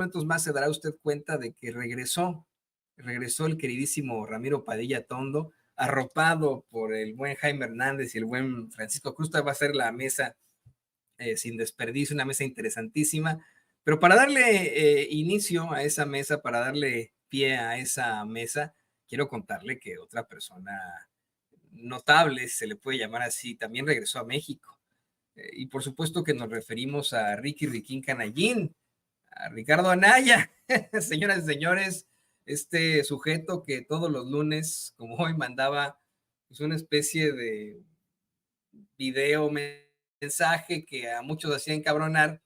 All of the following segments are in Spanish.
momentos más se dará usted cuenta de que regresó el queridísimo Ramiro Padilla Tondo, arropado por el buen Jaime Hernández y el buen Francisco Cruz. Va a ser la mesa sin desperdicio, una mesa interesantísima. Pero para darle inicio a esa mesa, para darle pie a esa mesa, quiero contarle que otra persona notable, se le puede llamar así, también regresó a México. Y por supuesto que nos referimos a Ricky Riquín Canallín, a Ricardo Anaya. Señoras y señores, este sujeto que todos los lunes, como hoy, mandaba pues, una especie de video, mensaje que a muchos hacía encabronar.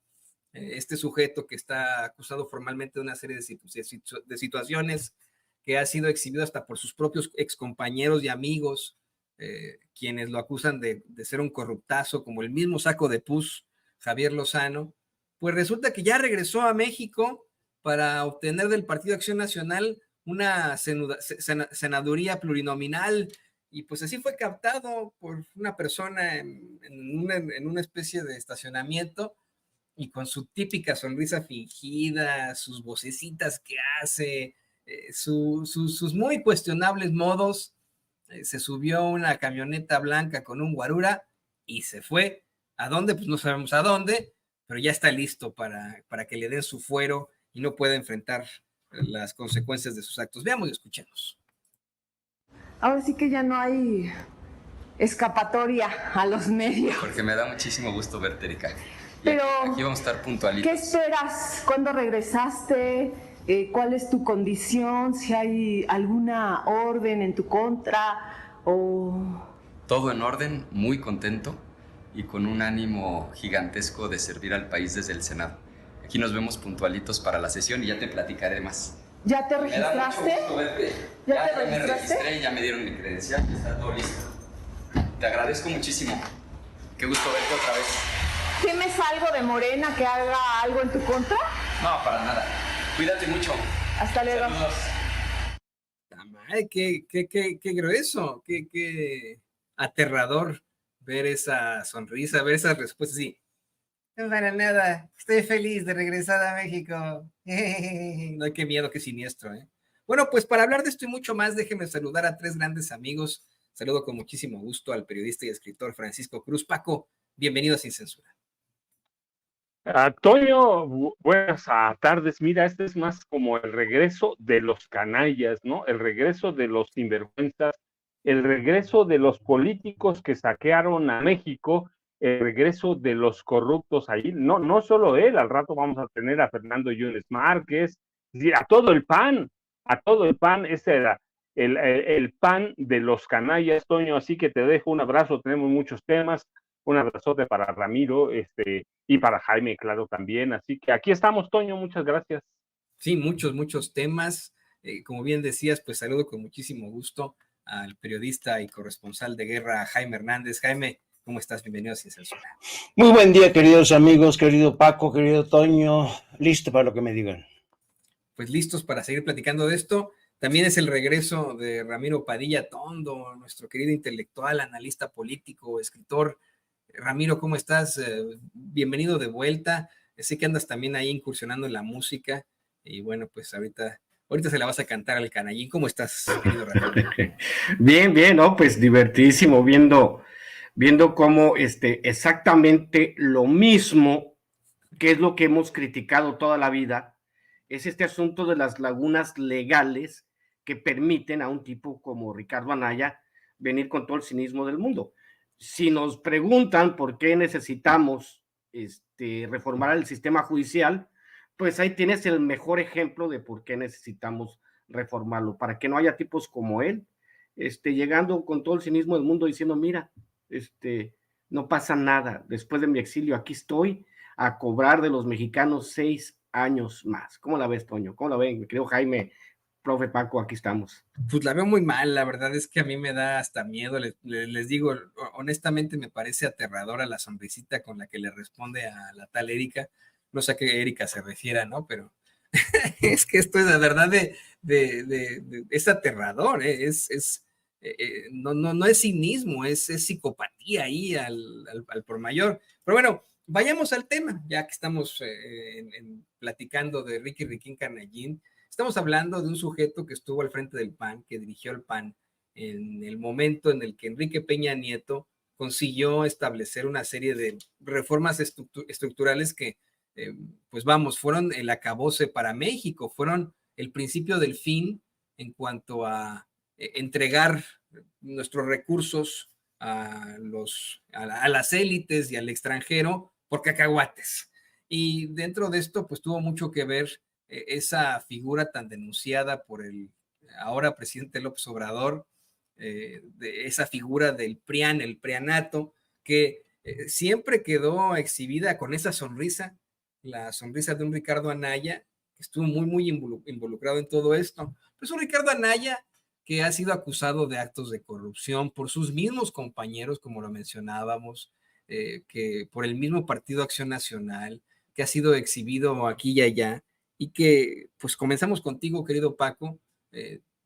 Este sujeto que está acusado formalmente de una serie de situaciones, que ha sido exhibido hasta por sus propios excompañeros y amigos, quienes lo acusan de ser un corruptazo, como el mismo saco de pus, Javier Lozano. Pues resulta que ya regresó a México para obtener del Partido Acción Nacional una senaduría plurinominal, y pues así fue captado por una persona en una especie de estacionamiento, y con su típica sonrisa fingida, sus vocecitas que hace, sus muy cuestionables modos, se subió a una camioneta blanca con un guarura y se fue. ¿A dónde? Pues no sabemos a dónde, pero ya está listo para que le den su fuero y no pueda enfrentar las consecuencias de sus actos. Veamos y escuchemos. Ahora sí que ya no hay escapatoria a los medios. Porque me da muchísimo gusto verte, Erika. Pero aquí vamos a estar puntualitos. ¿Qué esperas? ¿Cuándo regresaste? ¿Cuál es tu condición? ¿Si hay alguna orden en tu contra? ¿O...? Todo en orden, muy contento y con un ánimo gigantesco de servir al país desde el Senado. Aquí nos vemos puntualitos para la sesión y ya te platicaré más. ¿Ya te registraste? Me da mucho gusto verte. ¿Ya te me registraste? registré y ya me dieron mi credencial, ya está todo listo. Te agradezco muchísimo. Qué gusto verte otra vez. ¿Temes algo de Morena que haga algo en tu contra? No, para nada. Cuídate mucho. Hasta luego. Saludos. Ay, qué grueso, qué aterrador ver esa sonrisa, ver esas respuestas así. No para nada, estoy feliz de regresar a México. No, qué miedo, qué siniestro, ¿eh? Bueno, pues para hablar de esto y mucho más, déjenme saludar a tres grandes amigos. Saludo con muchísimo gusto al periodista y escritor Francisco Cruz. Paco, bienvenido a Sin Censura. Toño, buenas tardes. Mira, este es más como el regreso de los canallas, ¿no? El regreso de los sinvergüenzas, el regreso de los políticos que saquearon a México, el regreso de los corruptos ahí. No solo él, al rato vamos a tener a Fernando Yunes Márquez, a todo el PAN, ese era el PAN de los canallas, Toño. Así que te dejo un abrazo, tenemos muchos temas. Un abrazote para Ramiro, y para Jaime, claro, también. Así que aquí estamos, Toño, muchas gracias. Sí, muchos temas. Como bien decías, pues saludo con muchísimo gusto al periodista y corresponsal de guerra, Jaime Hernández. Jaime, ¿cómo estás? Bienvenido a Sin Censura. Muy buen día, queridos amigos, querido Paco, querido Toño. Listo para lo que me digan. Pues listos para seguir platicando de esto. También es el regreso de Ramiro Padilla Tondo, nuestro querido intelectual, analista político, escritor. Ramiro, ¿cómo estás? Bienvenido de vuelta. Sé que andas también ahí incursionando en la música y bueno, pues ahorita se la vas a cantar al Canallín. ¿Cómo estás, querido Ramiro? Bien, ¿no? Pues divertidísimo viendo cómo exactamente lo mismo, que es lo que hemos criticado toda la vida, es este asunto de las lagunas legales que permiten a un tipo como Ricardo Anaya venir con todo el cinismo del mundo. Si nos preguntan por qué necesitamos reformar el sistema judicial, pues ahí tienes el mejor ejemplo de por qué necesitamos reformarlo, para que no haya tipos como él, llegando con todo el cinismo del mundo diciendo, mira, no pasa nada, después de mi exilio aquí estoy a cobrar de los mexicanos 6 años más. ¿Cómo la ves, Toño? ¿Cómo la ven, mi querido Jaime? Profe Paco, aquí estamos. Pues la veo muy mal, la verdad es que a mí me da hasta miedo, les digo, honestamente me parece aterradora la sonrisita con la que le responde a la tal Erika, no sé a qué Erika se refiera, ¿no? Pero es que esto es la verdad es aterrador, ¿eh? No es cinismo, es psicopatía ahí al por mayor. Pero bueno, vayamos al tema, ya que estamos platicando de Ricky Riquín Canallín. Estamos hablando de un sujeto que estuvo al frente del PAN, que dirigió el PAN en el momento en el que Enrique Peña Nieto consiguió establecer una serie de reformas estructurales que, pues vamos, fueron el acabose para México, fueron el principio del fin en cuanto a entregar nuestros recursos a las élites y al extranjero por cacahuates. Y dentro de esto, pues tuvo mucho que ver esa figura tan denunciada por el ahora presidente López Obrador, de esa figura del PRIAN, el prianato, que siempre quedó exhibida con esa sonrisa, la sonrisa de un Ricardo Anaya, que estuvo muy involucrado en todo esto. Pues un Ricardo Anaya que ha sido acusado de actos de corrupción por sus mismos compañeros, como lo mencionábamos, que por el mismo Partido Acción Nacional, que ha sido exhibido aquí y allá, y que, pues comenzamos contigo, querido Paco,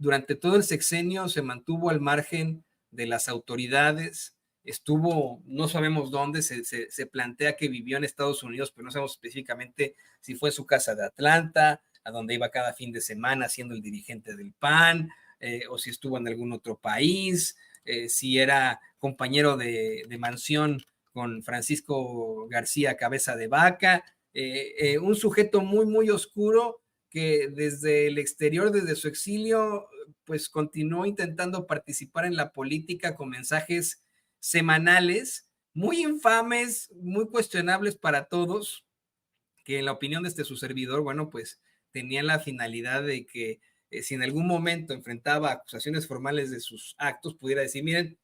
durante todo el sexenio se mantuvo al margen de las autoridades, estuvo, no sabemos dónde, se plantea que vivió en Estados Unidos, pero no sabemos específicamente si fue su casa de Atlanta, a donde iba cada fin de semana siendo el dirigente del PAN, o si estuvo en algún otro país, si era compañero de mansión con Francisco García Cabeza de Vaca, un sujeto muy oscuro que desde el exterior, desde su exilio, pues continuó intentando participar en la política con mensajes semanales muy infames, muy cuestionables para todos, que en la opinión de su servidor, bueno, pues tenían la finalidad de que si en algún momento enfrentaba acusaciones formales de sus actos, pudiera decir, miren,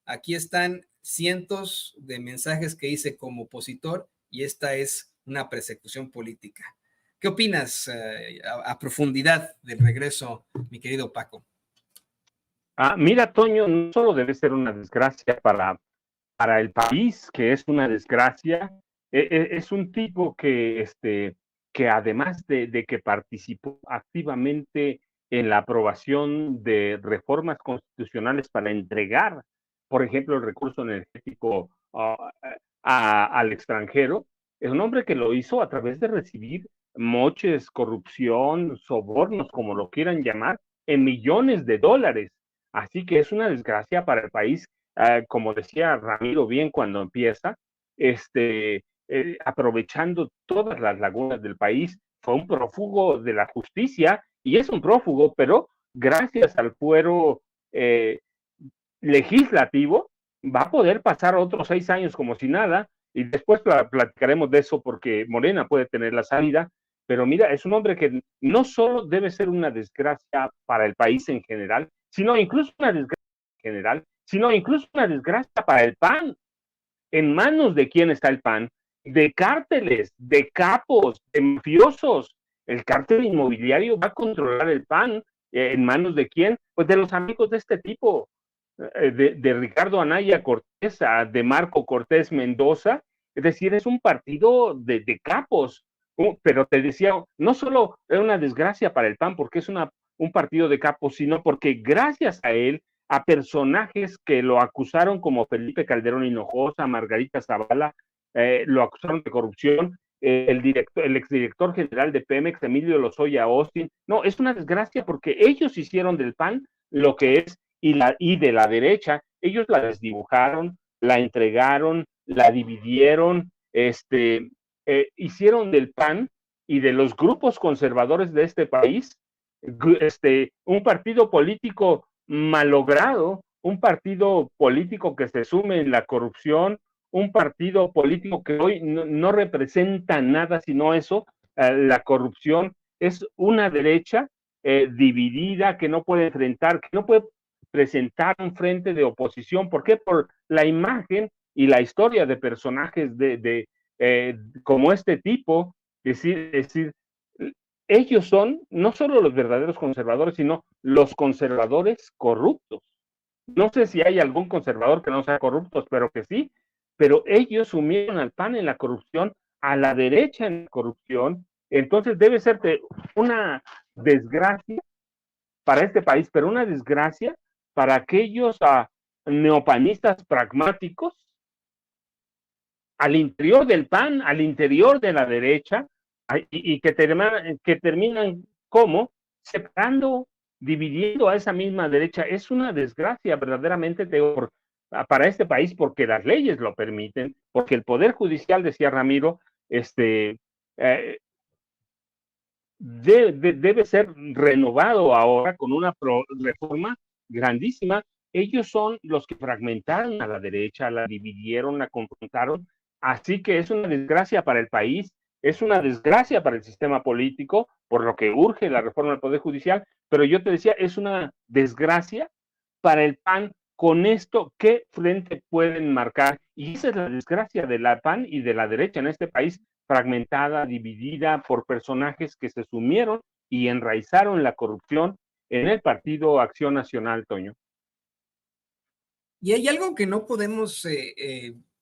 aquí están cientos de mensajes que hice como opositor y esta es una persecución política. ¿Qué opinas a profundidad del regreso, mi querido Paco? Mira, Toño, no solo debe ser una desgracia para el país, que es una desgracia, es un tipo que además de que participó activamente en la aprobación de reformas constitucionales para entregar, por ejemplo, el recurso energético al extranjero, es un hombre que lo hizo a través de recibir moches, corrupción, sobornos, como lo quieran llamar, en millones de dólares. Así que es una desgracia para el país, como decía Ramiro bien cuando empieza, aprovechando todas las lagunas del país, fue un prófugo de la justicia y es un prófugo, pero gracias al fuero legislativo va a poder pasar otros 6 años como si nada, y después platicaremos de eso porque Morena puede tener la salida, pero mira, es un hombre que no solo debe ser una desgracia para el país en general, sino incluso una desgracia general, sino incluso una desgracia para el PAN. ¿En manos de quién está el PAN? De cárteles, de capos, de mafiosos. El cártel inmobiliario va a controlar el PAN. ¿En manos de quién? Pues de los amigos de este tipo, de Ricardo Anaya Cortés, de Marco Cortés Mendoza. Es decir, es un partido de capos. Pero te decía, no solo es una desgracia para el PAN porque es un partido de capos, sino porque gracias a él, a personajes que lo acusaron como Felipe Calderón Hinojosa, Margarita Zavala, lo acusaron de corrupción, el exdirector general de Pemex, Emilio Lozoya Austin. No, es una desgracia porque ellos hicieron del PAN lo que es, y de la derecha, ellos la desdibujaron, la entregaron, la dividieron, hicieron del PAN y de los grupos conservadores de este país un partido político malogrado, un partido político que se sume en la corrupción, un partido político que hoy no representa nada sino eso, la corrupción. Es una derecha dividida que no puede enfrentar, que no puede presentar un frente de oposición. ¿Por qué? Por la imagen y la historia de personajes como este tipo. Es decir, ellos son no solo los verdaderos conservadores, sino los conservadores corruptos. No sé si hay algún conservador que no sea corrupto, espero que sí, pero ellos sumieron al PAN en la corrupción, a la derecha en la corrupción. Entonces debe ser una desgracia para este país, pero una desgracia para aquellos neopanistas pragmáticos, al interior del PAN, al interior de la derecha, y que terminan como separando, dividiendo a esa misma derecha. Es una desgracia verdaderamente para este país, porque las leyes lo permiten, porque el Poder Judicial, decía Ramiro, eh, debe ser renovado ahora con una reforma grandísima. Ellos son los que fragmentaron a la derecha, la dividieron, la confrontaron, así que es una desgracia para el país, es una desgracia para el sistema político, por lo que urge la reforma del Poder Judicial, pero yo te decía, es una desgracia para el PAN. Con esto, ¿qué frente pueden marcar? Y esa es la desgracia de la PAN y de la derecha en este país, fragmentada, dividida por personajes que se sumieron y enraizaron la corrupción en el Partido Acción Nacional, Toño. Y hay algo que no podemos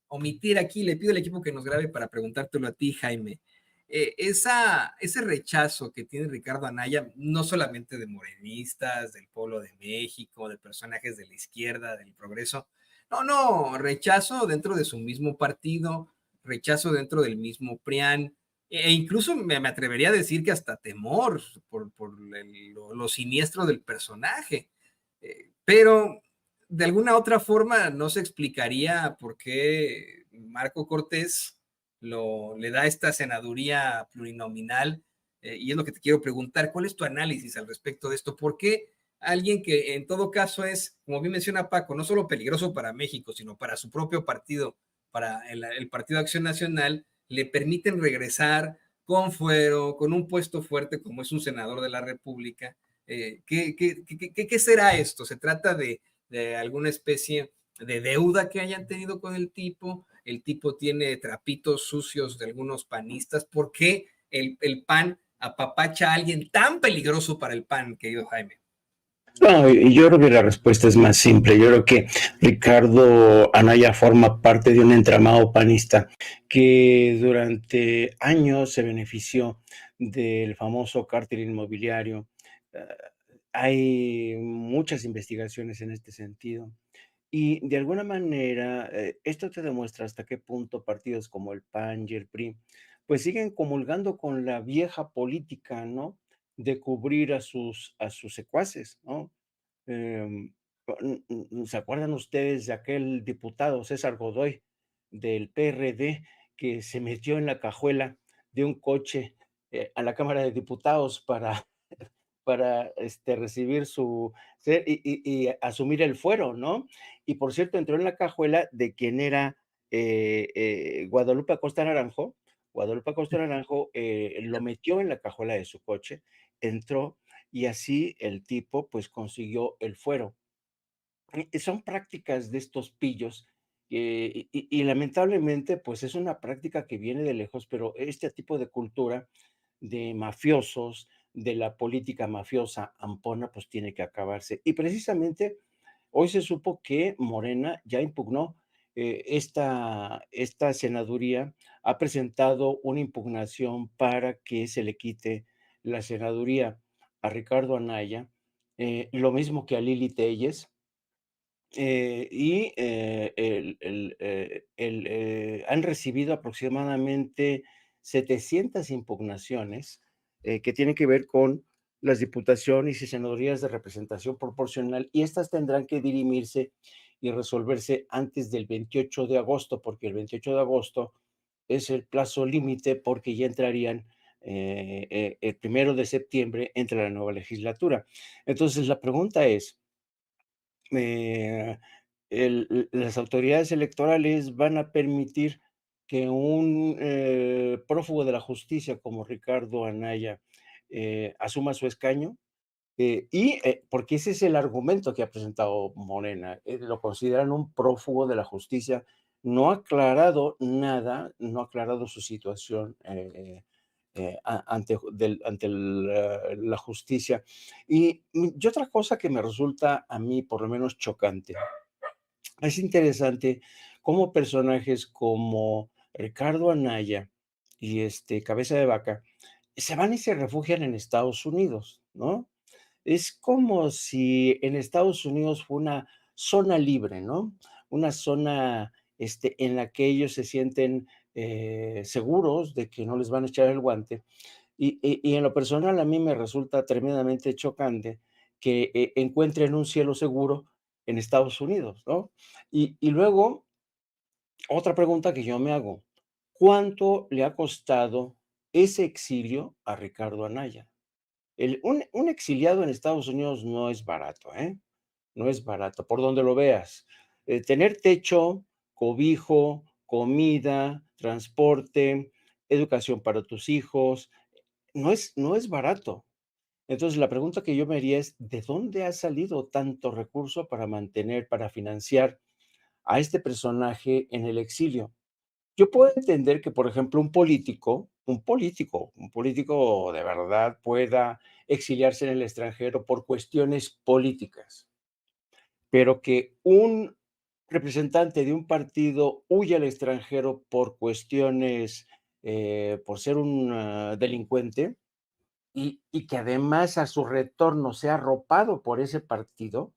omitir aquí, le pido al equipo que nos grabe para preguntártelo a ti, Jaime. Ese rechazo que tiene Ricardo Anaya, no solamente de morenistas, del Pueblo de México, de personajes de la izquierda, del progreso, no, rechazo dentro de su mismo partido, rechazo dentro del mismo PRIAN, e incluso me atrevería a decir que hasta temor por lo siniestro del personaje. Pero de alguna otra forma no se explicaría por qué Marco Cortés le da esta senaduría plurinominal, y es lo que te quiero preguntar, ¿cuál es tu análisis al respecto de esto? ¿Por qué alguien que en todo caso es, como bien menciona Paco, no solo peligroso para México, sino para su propio partido, para el Partido Acción Nacional, le permiten regresar con fuero, con un puesto fuerte como es un senador de la República? ¿Qué será esto? ¿Se trata de alguna especie de deuda que hayan tenido con el tipo? El tipo tiene trapitos sucios de algunos panistas. ¿Por qué el PAN apapacha a alguien tan peligroso para el PAN, querido Jaime? No, yo creo que la respuesta es más simple. Yo creo que Ricardo Anaya forma parte de un entramado panista que durante años se benefició del famoso cártel inmobiliario. Hay muchas investigaciones en este sentido. Y de alguna manera, esto te demuestra hasta qué punto partidos como el PAN y el PRI, pues siguen comulgando con la vieja política, ¿no? De cubrir a sus secuaces, ¿no? Em, ¿Se acuerdan ustedes de aquel diputado César Godoy del PRD que se metió en la cajuela de un coche a la Cámara de Diputados para recibir y asumir el fuero, ¿no? Y por cierto, entró en la cajuela de quien era Guadalupe Acosta Naranjo. Guadalupe Acosta Naranjo lo metió en la cajuela de su coche, entró y así el tipo pues consiguió el fuero. Son prácticas de estos pillos y lamentablemente pues es una práctica que viene de lejos, pero este tipo de cultura de mafiosos, de la política mafiosa ampona, pues tiene que acabarse. Y precisamente hoy se supo que Morena ya impugnó esta senaduría, ha presentado una impugnación para que se le quite la senaduría a Ricardo Anaya, lo mismo que a Lili Telles, han recibido aproximadamente 700 impugnaciones que tienen que ver con las diputaciones y senadurías de representación proporcional, y estas tendrán que dirimirse y resolverse antes del 28 de agosto, porque el 28 de agosto es el plazo límite, porque ya entrarían el 1 de septiembre, entra la nueva legislatura. Entonces, la pregunta es, eh, las autoridades electorales van a permitir que un prófugo de la justicia como Ricardo Anaya asuma su escaño, porque ese es el argumento que ha presentado Morena, lo consideran un prófugo de la justicia, no ha aclarado nada, no ha aclarado su situación ante la justicia. Y otra cosa que me resulta a mí por lo menos chocante, es interesante cómo personajes como Ricardo Anaya y Cabeza de Vaca se van y se refugian en Estados Unidos, ¿no? Es como si en Estados Unidos fue una zona libre, ¿no? Una zona en la que ellos se sienten seguros de que no les van a echar el guante. Y en lo personal a mí me resulta tremendamente chocante que encuentren un cielo seguro en Estados Unidos, ¿no? Y luego, otra pregunta que yo me hago, ¿cuánto le ha costado ese exilio a Ricardo Anaya? Un exiliado en Estados Unidos no es barato, ¿eh? No es barato, por donde lo veas. Tener techo, cobijo, comida, transporte, educación para tus hijos, no es barato. Entonces, la pregunta que yo me haría es, ¿de dónde ha salido tanto recurso para mantener, para financiar a este personaje en el exilio? Yo puedo entender que, por ejemplo, un político de verdad pueda exiliarse en el extranjero por cuestiones políticas, pero que un representante de un partido huya al extranjero por cuestiones, por ser un delincuente, y que además a su retorno sea arropado por ese partido,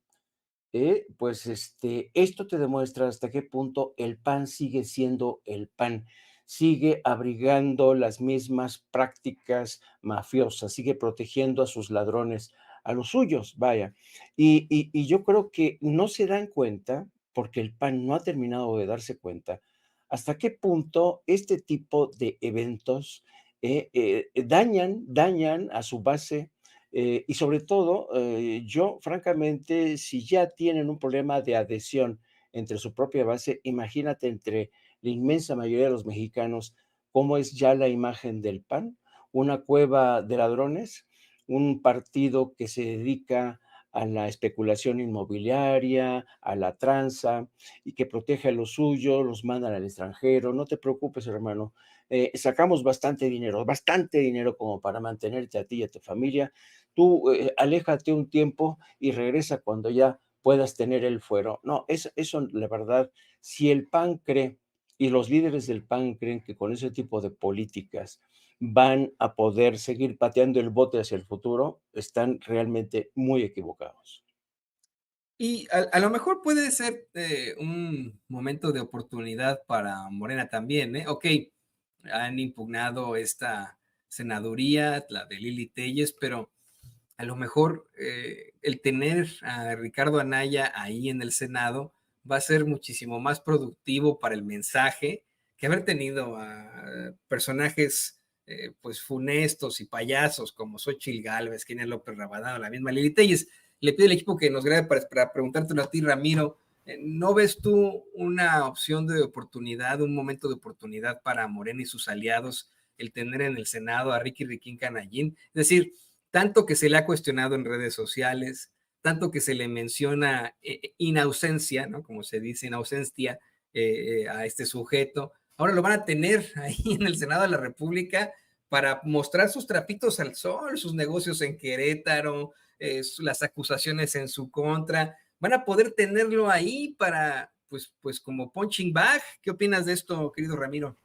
pues, esto te demuestra hasta qué punto el PAN sigue siendo el PAN, sigue abrigando las mismas prácticas mafiosas, sigue protegiendo a sus ladrones, a los suyos, vaya. Y yo creo que no se dan cuenta, porque el PAN no ha terminado de darse cuenta, hasta qué punto este tipo de eventos, dañan a su base y sobre todo, yo francamente, si ya tienen un problema de adhesión entre su propia base, imagínate entre la inmensa mayoría de los mexicanos, cómo es ya la imagen del PAN, una cueva de ladrones, un partido que se dedica a la especulación inmobiliaria, a la tranza y que protege a los suyos, los mandan al extranjero. No te preocupes, hermano. Sacamos bastante dinero como para mantenerte a ti y a tu familia. Tú aléjate un tiempo y regresa cuando ya puedas tener el fuero. No, eso la verdad, si el PAN cree y los líderes del PAN creen que con ese tipo de políticas van a poder seguir pateando el bote hacia el futuro, están realmente muy equivocados. Y a lo mejor puede ser un momento de oportunidad para Morena también, ¿eh? Ok, han impugnado esta senaduría, la de Lili Telles, pero a lo mejor el tener a Ricardo Anaya ahí en el Senado va a ser muchísimo más productivo para el mensaje que haber tenido a personajes pues funestos y payasos como Xochitl Gálvez, Kenia López Rabadán, la misma Lili Telles. Le pido al equipo que nos grabe para preguntártelo a ti, Ramiro. ¿No ves tú una opción de oportunidad, un momento de oportunidad para Morena y sus aliados el tener en el Senado a Ricky Riquín Canallín? Es decir, tanto que se le ha cuestionado en redes sociales, tanto que se le menciona in ausencia, ¿no? Como se dice, in ausencia a este sujeto. Ahora lo van a tener ahí en el Senado de la República para mostrar sus trapitos al sol, sus negocios en Querétaro, las acusaciones en su contra. Van a poder tenerlo ahí para, pues como punching bag. ¿Qué opinas de esto, querido Ramiro?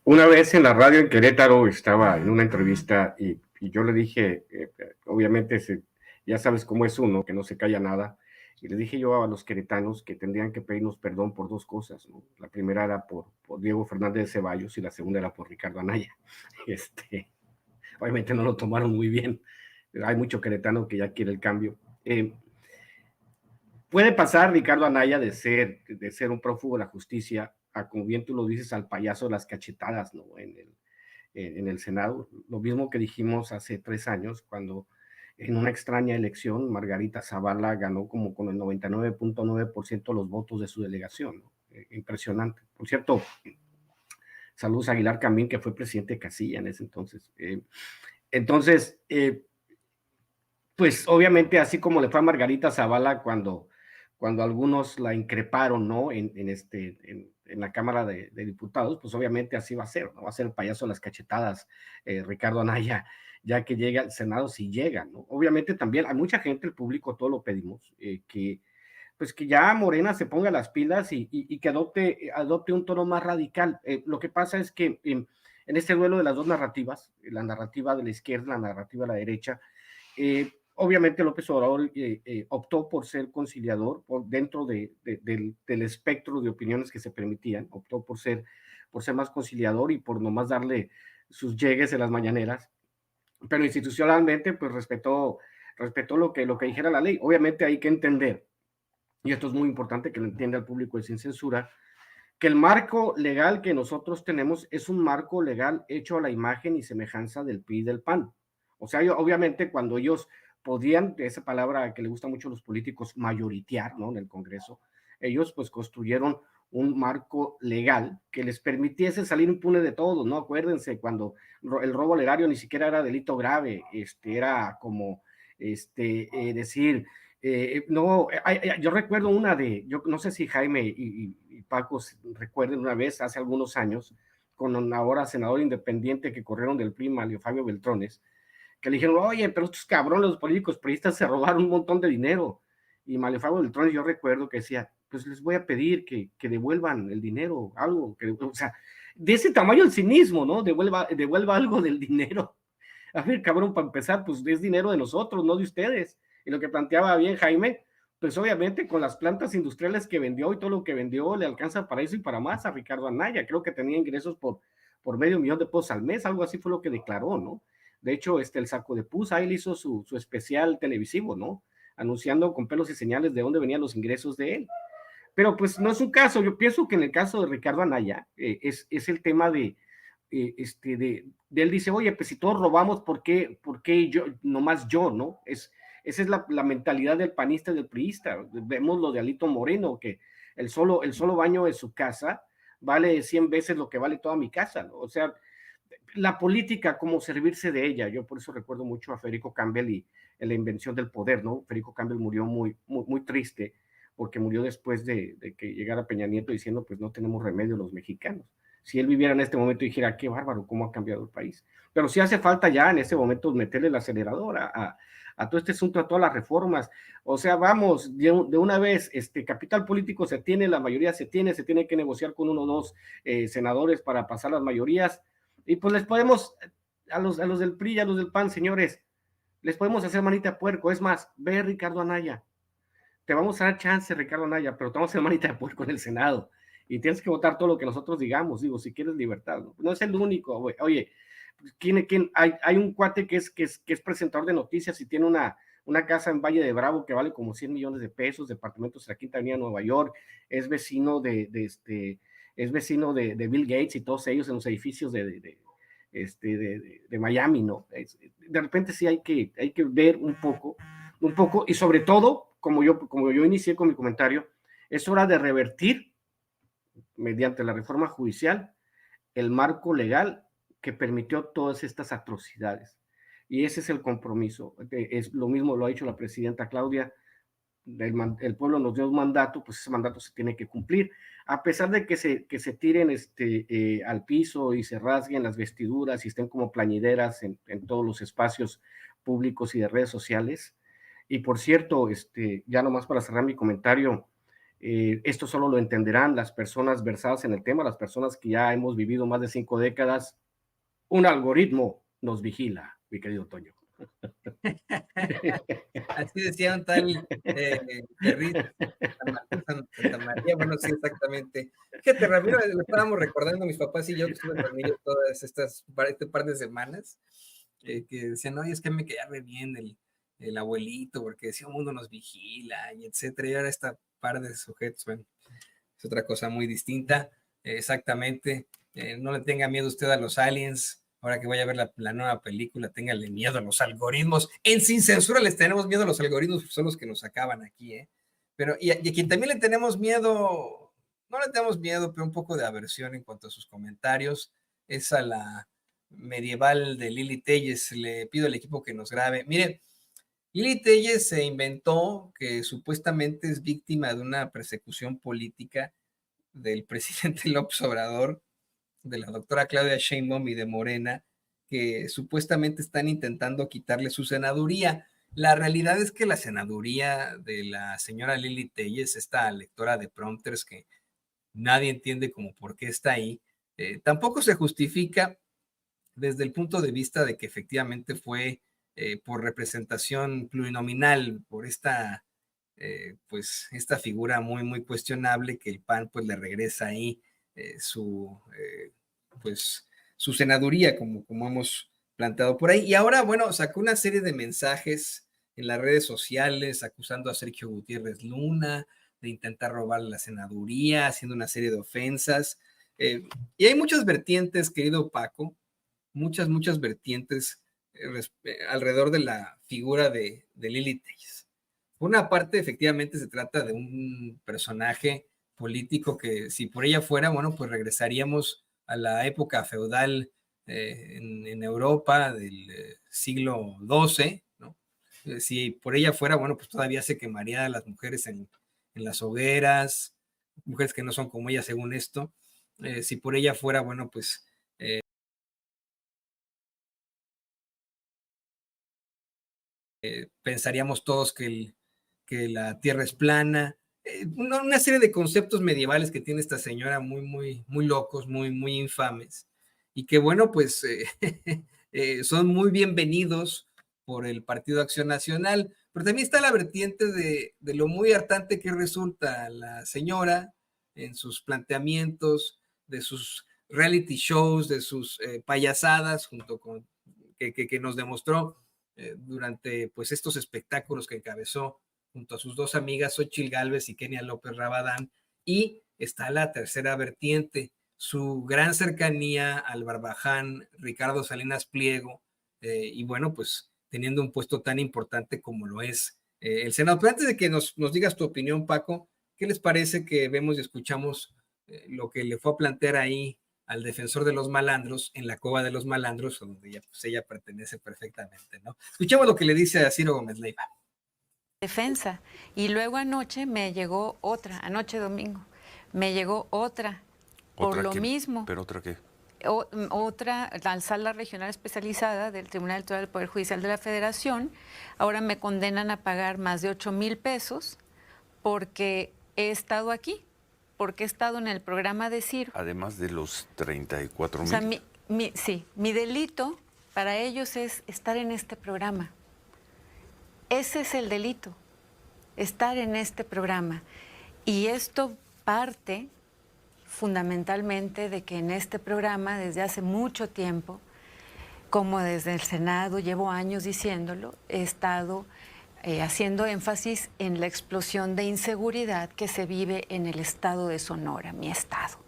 Una vez en la radio en Querétaro estaba en una entrevista y yo le dije, obviamente ya sabes cómo es uno, que no se calla nada, y le dije yo a los queretanos que tendrían que pedirnos perdón por dos cosas, ¿no? La primera era por Diego Fernández de Ceballos y la segunda era por Ricardo Anaya. Obviamente no lo tomaron muy bien, hay mucho queretano que ya quiere el cambio. Puede pasar Ricardo Anaya de ser un prófugo de la justicia a, como bien tú lo dices, al payaso de las cachetadas, ¿no? En el Senado. Lo mismo que dijimos hace 3 años, cuando en una extraña elección Margarita Zavala ganó como con el 99.9% los votos de su delegación, ¿no? Impresionante. Por cierto, saludos a Aguilar Camín, que fue presidente de Casilla en ese entonces. Pues obviamente así como le fue a Margarita Zavala cuando algunos la increparon, ¿no? En la Cámara de Diputados, pues obviamente así va a ser, ¿no? Va a ser el payaso de las cachetadas, Ricardo Anaya, ya que llega al Senado, si llega, ¿no? Obviamente también hay mucha gente, el público, todo lo pedimos, pues que ya Morena se ponga las pilas y que adopte un tono más radical. Lo que pasa es que en este duelo de las dos narrativas, la narrativa de la izquierda, la narrativa de la derecha, Obviamente López Obrador optó por ser conciliador dentro del espectro de opiniones que se permitían, optó por ser más conciliador y por nomás darle sus llegues en las mañaneras, pero institucionalmente pues respetó lo que dijera la ley. Obviamente hay que entender, y esto es muy importante que lo entienda el público de Sin Censura, que el marco legal que nosotros tenemos es un marco legal hecho a la imagen y semejanza del PRI y del PAN. O sea, obviamente cuando ellos podían, esa palabra que le gusta mucho a los políticos, mayoritear, ¿no? En el Congreso, ellos pues construyeron un marco legal que les permitiese salir impune de todo, ¿no? Acuérdense cuando el robo al erario ni siquiera era delito grave, era como decir, no, yo recuerdo yo no sé si Jaime y Paco recuerden una vez, hace algunos años, con un ahora senador independiente que corrieron del PRI, Mario Fabio Beltrones, que le dijeron, oye, pero estos cabrones, los políticos priistas se robaron un montón de dinero. Y Mario Fabio Beltrones, yo recuerdo que decía, pues les voy a pedir que devuelvan el dinero, algo, o sea, de ese tamaño el cinismo, ¿no? Devuelva algo del dinero. A ver, cabrón, para empezar, pues es dinero de nosotros, no de ustedes. Y lo que planteaba bien Jaime, pues obviamente con las plantas industriales que vendió y todo lo que vendió, le alcanza para eso y para más a Ricardo Anaya. Creo que tenía ingresos por $500,000 al mes, algo así fue lo que declaró, ¿no? De hecho, el Saco de Pus, ahí él hizo su especial televisivo, ¿no? Anunciando con pelos y señales de dónde venían los ingresos de él. Pero pues no es un caso, yo pienso que en el caso de Ricardo Anaya es el tema de él dice, oye, pues si todos robamos, ¿por qué yo, nomás yo, no? Esa es la mentalidad del panista y del priista. Vemos lo de Alito Moreno, que el solo baño de su casa vale 100 veces lo que vale toda mi casa, ¿no? O sea, la política, como servirse de ella. Yo por eso recuerdo mucho a Federico Campbell y la invención del poder, ¿no? Federico Campbell murió muy, muy, muy triste porque murió después de que llegara Peña Nieto diciendo, pues no tenemos remedio los mexicanos. Si él viviera en este momento y dijera, qué bárbaro, cómo ha cambiado el país. Pero sí hace falta ya en este momento meterle el acelerador a todo este asunto, a todas las reformas. O sea, vamos, de una vez, capital político se tiene, la mayoría se tiene que negociar con 1 o 2 senadores para pasar las mayorías. Y pues les podemos, a los del PRI y a los del PAN, señores, les podemos hacer manita de puerco. Es más, ve Ricardo Anaya. Te vamos a dar chance, Ricardo Anaya, pero te vamos a hacer manita de puerco en el Senado. Y tienes que votar todo lo que nosotros digamos, digo, si quieres libertad. No es el único, güey. Oye, hay un cuate que es presentador de noticias y tiene una casa en Valle de Bravo que vale como 100 millones de pesos, departamentos en la Quinta Avenida de Nueva York, es vecino de Bill Gates y todos ellos en los edificios de Miami, ¿no? De repente sí hay que ver un poco, y sobre todo, como yo inicié con mi comentario, es hora de revertir mediante la reforma judicial el marco legal que permitió todas estas atrocidades. Y ese es el compromiso. Es lo mismo lo ha dicho la presidenta Claudia, el pueblo nos dio un mandato, pues ese mandato se tiene que cumplir, a pesar de que se tiren al piso y se rasguen las vestiduras y estén como plañideras en todos los espacios públicos y de redes sociales. Y por cierto, ya nomás para cerrar mi comentario, esto solo lo entenderán las personas versadas en el tema, las personas que ya hemos vivido más de 5 décadas. Un algoritmo nos vigila, mi querido Toño. Así decía un tal Santa María, bueno, sí, exactamente. Fíjate, Ramiro, lo estábamos recordando mis papás y yo que estuve dormido todas estas par de semanas, que decían, oye, es que me quedaba bien el abuelito, porque decía, un mundo nos vigila, y etcétera, y ahora esta par de sujetos, bueno, es otra cosa muy distinta, exactamente. No le tenga miedo usted a los aliens. Ahora que vaya a ver la nueva película, téngale miedo a los algoritmos. En Sin Censura les tenemos miedo a los algoritmos, son los que nos acaban aquí, ¿eh? Pero, y a quien también le tenemos miedo, no le tenemos miedo, pero un poco de aversión en cuanto a sus comentarios, es a la medieval de Lili Telles. Le pido al equipo que nos grabe. Mire, Lili Telles se inventó que supuestamente es víctima de una persecución política del presidente López Obrador, de la doctora Claudia Sheinbaum y de Morena, que supuestamente están intentando quitarle su senaduría. La realidad es que la senaduría de la señora Lili Telles, esta lectora de prompters que nadie entiende como por qué está ahí, tampoco se justifica desde el punto de vista de que efectivamente fue por representación plurinominal, por esta, pues, esta figura muy, muy cuestionable, que el PAN pues le regresa ahí pues, su senaduría, como hemos planteado por ahí. Y ahora, bueno, sacó una serie de mensajes en las redes sociales acusando a Sergio Gutiérrez Luna de intentar robar la senaduría, haciendo una serie de ofensas. Y hay muchas vertientes, querido Paco, muchas vertientes alrededor de la figura de Lili Telles. Por una parte, efectivamente, se trata de un personaje político que, si por ella fuera, bueno, pues regresaríamos a la época feudal en Europa del siglo XII, ¿no? Si por ella fuera, bueno, pues todavía se quemaría a las mujeres en las hogueras, mujeres que no son como ella según esto. Si por ella fuera, bueno, pues pensaríamos todos que la Tierra es plana. Una serie de conceptos medievales que tiene esta señora muy locos, muy infames, y que bueno, pues son muy bienvenidos por el Partido Acción Nacional, pero también está la vertiente de lo muy hartante que resulta la señora en sus planteamientos, de sus reality shows, de sus payasadas, junto con que nos demostró durante pues estos espectáculos que encabezó junto a sus dos amigas, Xochitl Gálvez y Kenia López Rabadán. Y está la tercera vertiente, su gran cercanía al Barbaján Ricardo Salinas Pliego, y bueno, pues teniendo un puesto tan importante como lo es el Senado. Pero antes de que nos digas tu opinión, Paco, ¿qué les parece que vemos y escuchamos lo que le fue a plantear ahí al defensor de los malandros en la Cova de los Malandros, donde ella pertenece perfectamente, ¿no? Escuchemos lo que le dice a Ciro Gómez Leiva. Defensa. Y luego anoche me llegó otra, anoche domingo, me llegó otra, por lo mismo. ¿Pero otra qué? Otra, la sala regional especializada del Tribunal Electoral del Poder Judicial de la Federación. Ahora me condenan a pagar más de 8,000 pesos porque he estado aquí, porque he estado en el programa de Ciro. Además de los 34,000. O sea, sí, mi delito para ellos es estar en este programa. Ese es el delito, estar en este programa. Y esto parte fundamentalmente de que en este programa, desde hace mucho tiempo, como desde el Senado, llevo años diciéndolo, he estado haciendo énfasis en la explosión de inseguridad que se vive en el estado de Sonora, mi estado.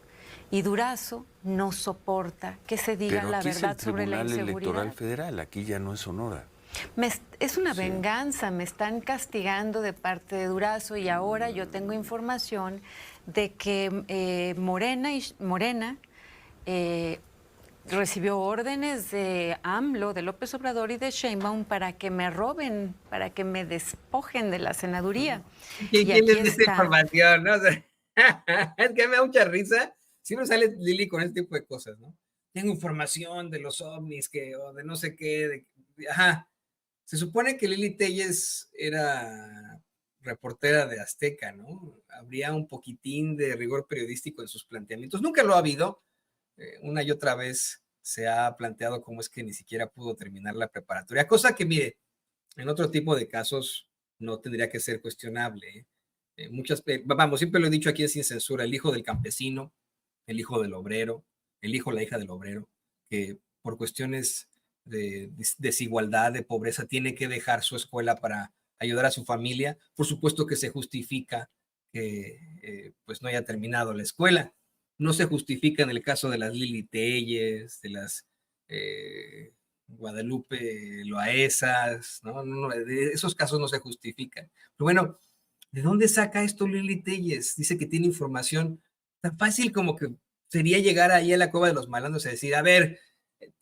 Y Durazo no soporta que se diga la verdad sobre la inseguridad. Pero aquí es el Tribunal Electoral Federal, aquí ya no es Sonora. Es una venganza, me están castigando de parte de Durazo y ahora yo tengo información de que Morena recibió órdenes de AMLO, de López Obrador y de Sheinbaum para que me roben, para que me despojen de la senaduría. ¿Quién les dice información? ¿No? O sea, es que me da mucha risa. Siempre sale Lili con este tipo de cosas, ¿no? Tengo información de los ovnis o de no sé qué. Ajá. Se supone que Lili Telles era reportera de Azteca, ¿no? Habría un poquitín de rigor periodístico en sus planteamientos. Nunca lo ha habido. Una y otra vez se ha planteado cómo es que ni siquiera pudo terminar la preparatoria, cosa que, mire, en otro tipo de casos no tendría que ser cuestionable. Vamos, siempre lo he dicho aquí en Sin Censura, el hijo del campesino, el hijo del obrero, la hija del obrero, que por cuestiones de desigualdad, de pobreza, tiene que dejar su escuela para ayudar a su familia. Por supuesto que se justifica que pues no haya terminado la escuela. No se justifica en el caso de las Lili Telles, de las Guadalupe Loaesas, ¿no? De esos casos no se justifican. Pero bueno, ¿de dónde saca esto Lili Telles? Dice que tiene información tan fácil como que sería llegar ahí a la Cueva de los Malandros y decir, a ver,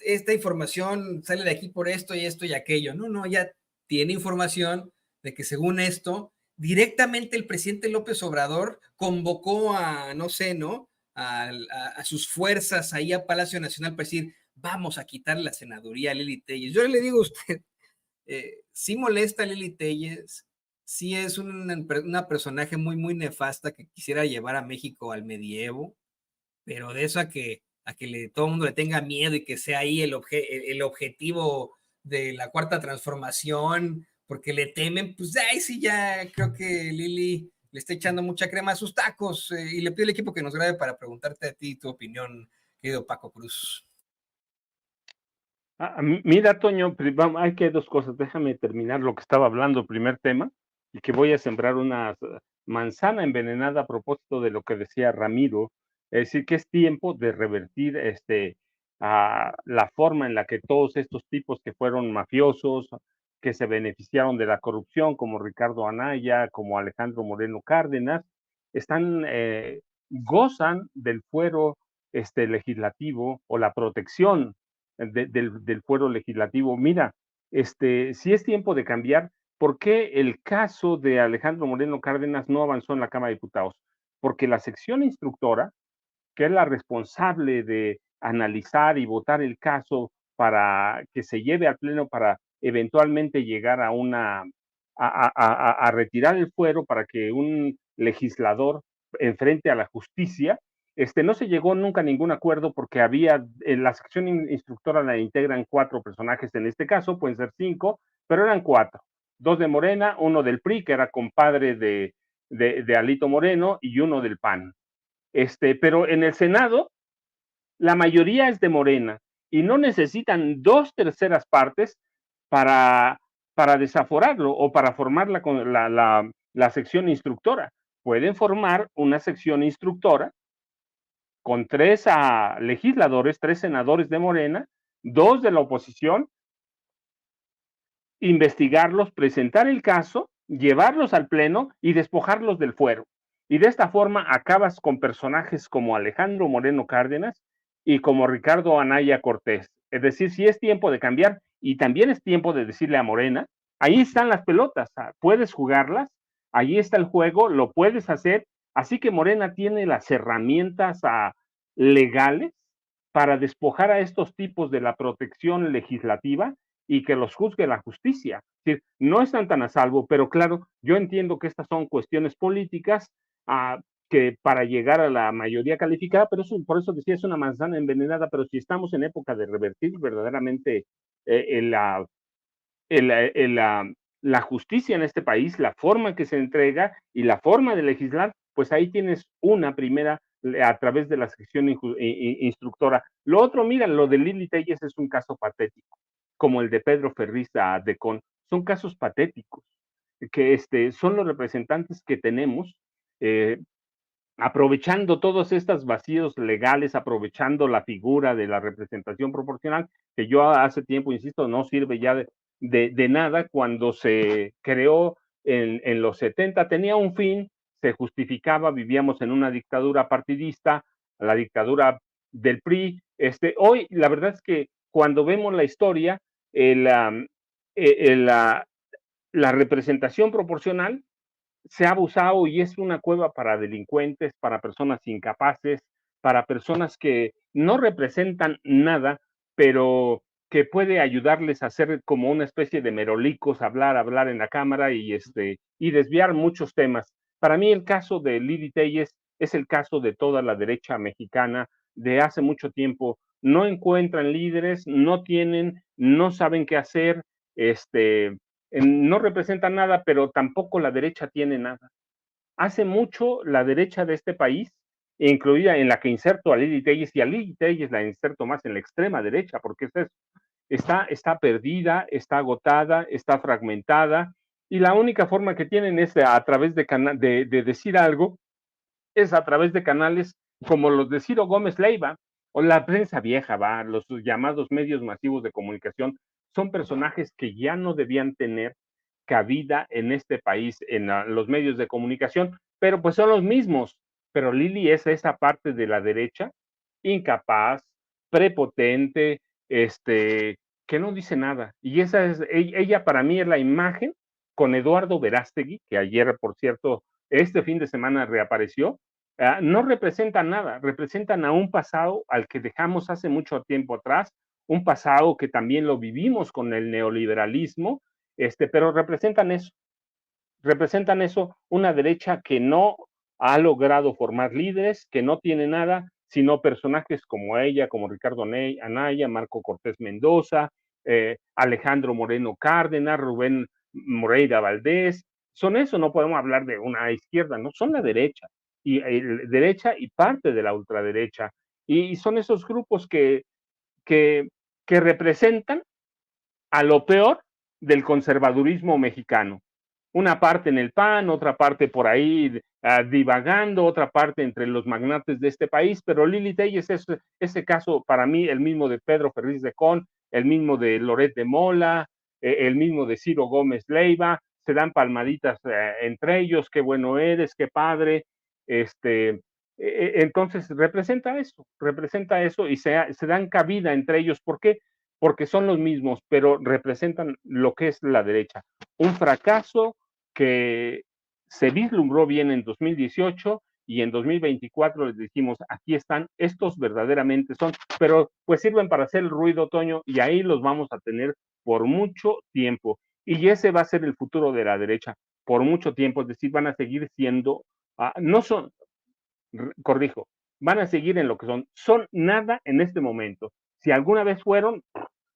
esta información sale de aquí por esto y aquello. No, ya tiene información de que según esto, directamente el presidente López Obrador convocó a, no sé, ¿no? A sus fuerzas ahí a Palacio Nacional para decir, vamos a quitar la senaduría a Lili Telles. Yo le digo a usted, sí molesta a Lili Telles, sí es una personaje muy nefasta que quisiera llevar a México al medievo, pero de eso a que todo el mundo le tenga miedo y que sea ahí el objetivo de la Cuarta Transformación, porque le temen, pues ahí sí ya creo que Lili le está echando mucha crema a sus tacos, y le pido al equipo que nos grabe para preguntarte a ti tu opinión, querido Paco Cruz. Mira, Toño, hay que dos cosas. Déjame terminar lo que estaba hablando, el primer tema, y que voy a sembrar una manzana envenenada a propósito de lo que decía Ramiro. Es decir, que es tiempo de revertir la forma en la que todos estos tipos que fueron mafiosos, que se beneficiaron de la corrupción, como Ricardo Anaya, como Alejandro Moreno Cárdenas, gozan del fuero legislativo o la protección del fuero legislativo. Mira, si es tiempo de cambiar, ¿por qué el caso de Alejandro Moreno Cárdenas no avanzó en la Cámara de Diputados? Porque la sección instructora, que es la responsable de analizar y votar el caso para que se lleve al Pleno para eventualmente llegar a retirar el fuero para que un legislador enfrente a la justicia, no se llegó nunca a ningún acuerdo porque había, en la sección instructora la integran 4 personajes en este caso, pueden ser 5, pero eran 4, 2 de Morena, 1 del PRI, que era compadre de Alito Moreno, y 1 del PAN. Pero en el Senado, la mayoría es de Morena y no necesitan 2/3 partes para, para desaforarlo o para formar la sección instructora. Pueden formar una sección instructora con 3 legisladores, 3 senadores de Morena, 2 de la oposición, investigarlos, presentar el caso, llevarlos al Pleno y despojarlos del fuero. Y de esta forma acabas con personajes como Alejandro Moreno Cárdenas y como Ricardo Anaya Cortés. Es decir, si es tiempo de cambiar y también es tiempo de decirle a Morena, ahí están las pelotas, puedes jugarlas, ahí está el juego, lo puedes hacer. Así que Morena tiene las herramientas legales para despojar a estos tipos de la protección legislativa y que los juzgue la justicia. Es decir, no están tan a salvo, pero claro, yo entiendo que estas son cuestiones políticas que para llegar a la mayoría calificada, pero eso, por eso decía, es una manzana envenenada, pero si estamos en época de revertir verdaderamente la justicia en este país, la forma que se entrega y la forma de legislar, pues ahí tienes una primera a través de la sección instructora. Lo otro, mira, lo de Lili Telles es un caso patético, como el de Pedro Ferriz de Con. Son casos patéticos, que son los representantes que tenemos, aprovechando todos estos vacíos legales, aprovechando la figura de la representación proporcional, que yo hace tiempo, insisto, no sirve ya de nada. Cuando se creó en los 70, tenía un fin, se justificaba, vivíamos en una dictadura partidista, la dictadura del PRI. Hoy, la verdad es que cuando vemos la historia, la representación proporcional se ha abusado y es una cueva para delincuentes, para personas incapaces, para personas que no representan nada, pero que puede ayudarles a hacer como una especie de merolicos, hablar en la cámara y desviar muchos temas. Para mí el caso de Lili Telles es el caso de toda la derecha mexicana de hace mucho tiempo. No encuentran líderes, no saben qué hacer, no representan nada, pero tampoco la derecha tiene nada. Hace mucho la derecha de este país, incluida en la que inserto a Lili Telles, y a Lili Telles la inserto más en la extrema derecha, porque está perdida, está agotada, está fragmentada, y la única forma que tienen es a través de decir algo, es a través de canales como los de Ciro Gómez Leiva, o la prensa vieja, los llamados medios masivos de comunicación. Son personajes que ya no debían tener cabida en este país, en los medios de comunicación, pero pues son los mismos. Pero Lili es esa parte de la derecha, incapaz, prepotente, que no dice nada. Y ella para mí es la imagen con Eduardo Verástegui, que ayer, por cierto, este fin de semana reapareció. No representan nada, representan a un pasado al que dejamos hace mucho tiempo atrás, un pasado que también lo vivimos con el neoliberalismo, pero representan eso, una derecha que no ha logrado formar líderes, que no tiene nada, sino personajes como ella, como Ricardo Anaya, Marco Cortés Mendoza, Alejandro Moreno Cárdenas, Rubén Moreira Valdés. Son eso, no podemos hablar de una izquierda, no, son la derecha, derecha y parte de la ultraderecha. Y son esos grupos que, que representan a lo peor del conservadurismo mexicano. Una parte en el PAN, otra parte por ahí divagando, otra parte entre los magnates de este país, pero Lili Telles es ese caso para mí el mismo de Pedro Ferriz de Con, el mismo de Loret de Mola, el mismo de Ciro Gómez Leiva, se dan palmaditas entre ellos, qué bueno eres, qué padre, entonces representa eso y se dan cabida entre ellos. ¿Por qué? Porque son los mismos, pero representan lo que es la derecha. Un fracaso que se vislumbró bien en 2018 y en 2024 les dijimos, aquí están, estos verdaderamente son, pero pues sirven para hacer el ruido, Toño, y ahí los vamos a tener por mucho tiempo. Y ese va a ser el futuro de la derecha, por mucho tiempo, es decir, van a seguir siendo, no son, corrijo, van a seguir en lo que son nada en este momento. Si alguna vez fueron,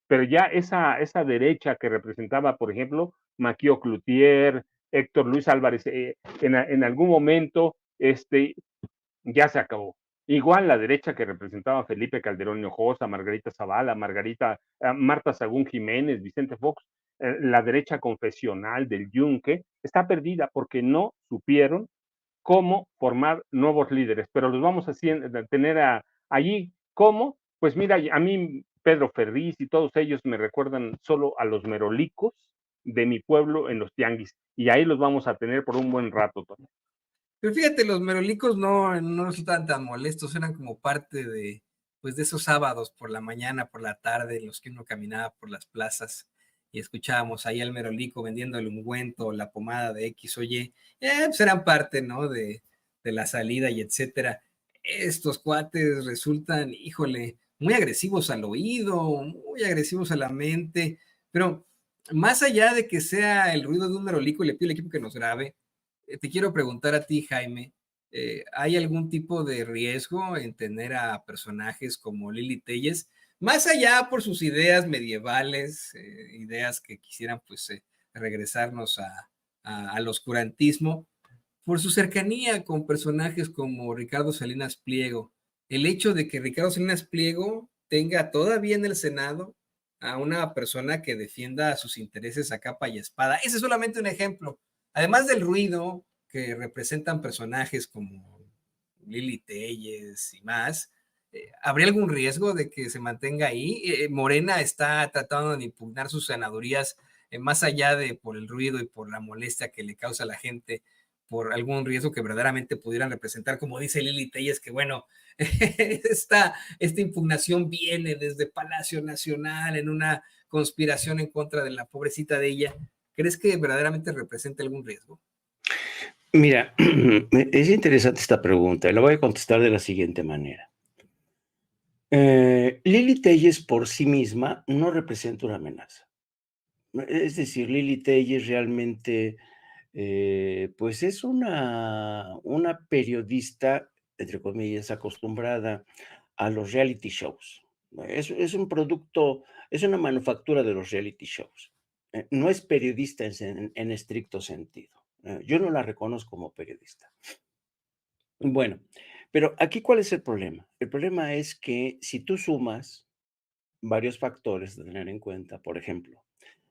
pero ya esa derecha que representaba, por ejemplo, Maquio Cloutier, Héctor Luis Álvarez, en algún momento, ya se acabó. Igual la derecha que representaba Felipe Calderón Hinojosa, Margarita Zavala, Marta Sagún Jiménez, Vicente Fox, la derecha confesional del Yunque, está perdida porque no supieron cómo formar nuevos líderes, pero los vamos a tener allí. ¿Cómo? Pues mira, a mí Pedro Ferriz y todos ellos me recuerdan solo a los merolicos de mi pueblo en los tianguis, y ahí los vamos a tener por un buen rato, Tony. Pero fíjate, los merolicos no resultan tan molestos, eran como parte de, pues, de esos sábados por la mañana, por la tarde, en los que uno caminaba por las plazas y escuchábamos ahí al merolico vendiendo el ungüento, la pomada de X o Y, pues eran parte, ¿no? De la salida y etcétera. Estos cuates resultan, híjole, muy agresivos al oído, muy agresivos a la mente, pero más allá de que sea el ruido de un merolico, le pido al equipo que nos grabe. Te quiero preguntar a ti, Jaime, ¿hay algún tipo de riesgo en tener a personajes como Lili Telles, más allá por sus ideas medievales, ideas que quisieran pues regresarnos al oscurantismo, por su cercanía con personajes como Ricardo Salinas Pliego? El hecho de que Ricardo Salinas Pliego tenga todavía en el Senado a una persona que defienda sus intereses a capa y espada. Ese es solamente un ejemplo. Además del ruido que representan personajes como Lili Telles y más, ¿habría algún riesgo de que se mantenga ahí? Morena está tratando de impugnar sus senadurías más allá de por el ruido y por la molestia que le causa a la gente, por algún riesgo que verdaderamente pudieran representar, como dice Lili Telles, que bueno, esta impugnación viene desde Palacio Nacional en una conspiración en contra de la pobrecita de ella. ¿Crees que verdaderamente representa algún riesgo? Mira, es interesante esta pregunta y la voy a contestar de la siguiente manera. Lili Telles por sí misma no representa una amenaza. Es decir, Lili Telles realmente, pues es una periodista, entre comillas, acostumbrada a los reality shows. Es un producto, es una manufactura de los reality shows. No es periodista en estricto sentido. Yo no la reconozco como periodista. Bueno, pero aquí, ¿cuál es el problema? El problema es que si tú sumas varios factores de tener en cuenta, por ejemplo,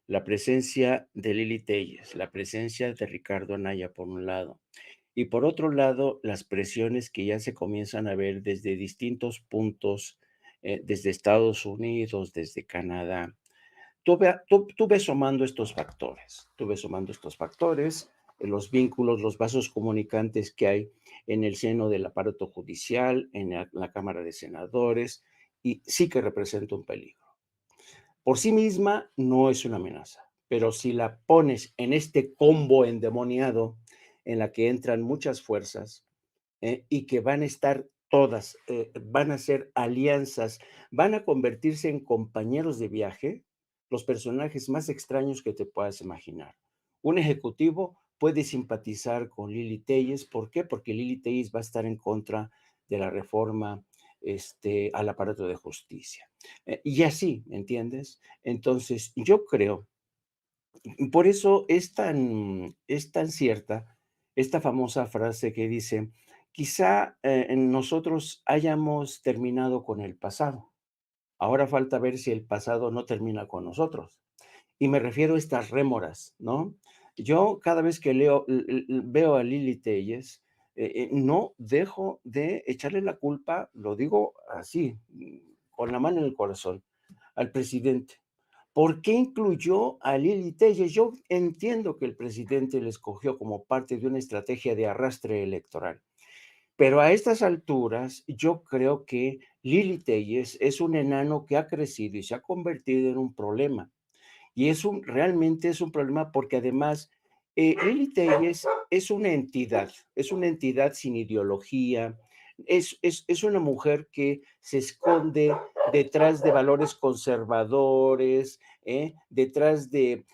la presencia de Lili Telles, la presencia de Ricardo Anaya por un lado, y por otro lado, las presiones que ya se comienzan a ver desde distintos puntos, desde Estados Unidos, desde Canadá. Tú ves sumando estos factores, los vínculos, los vasos comunicantes que hay en el seno del aparato judicial, en la Cámara de Senadores, y sí que representa un peligro. Por sí misma no es una amenaza, pero si la pones en este combo endemoniado en la que entran muchas fuerzas y que van a estar todas, van a ser alianzas, van a convertirse en compañeros de viaje, los personajes más extraños que te puedas imaginar. Un ejecutivo puede simpatizar con Lili Telles. ¿Por qué? Porque Lili Telles va a estar en contra de la reforma al aparato de justicia. Y así, ¿entiendes? Entonces, yo creo, por eso es tan cierta esta famosa frase que dice, quizá nosotros hayamos terminado con el pasado. Ahora falta ver si el pasado no termina con nosotros. Y me refiero a estas rémoras, ¿no? Yo cada vez que veo a Lili Telles, no dejo de echarle la culpa, lo digo así, con la mano en el corazón, al presidente. ¿Por qué incluyó a Lili Telles? Yo entiendo que el presidente le escogió como parte de una estrategia de arrastre electoral, pero a estas alturas yo creo que Lili Telles es un enano que ha crecido y se ha convertido en un problema. Y realmente es un problema porque además Lili Telles es una entidad sin ideología, es una mujer que se esconde detrás de valores conservadores, detrás de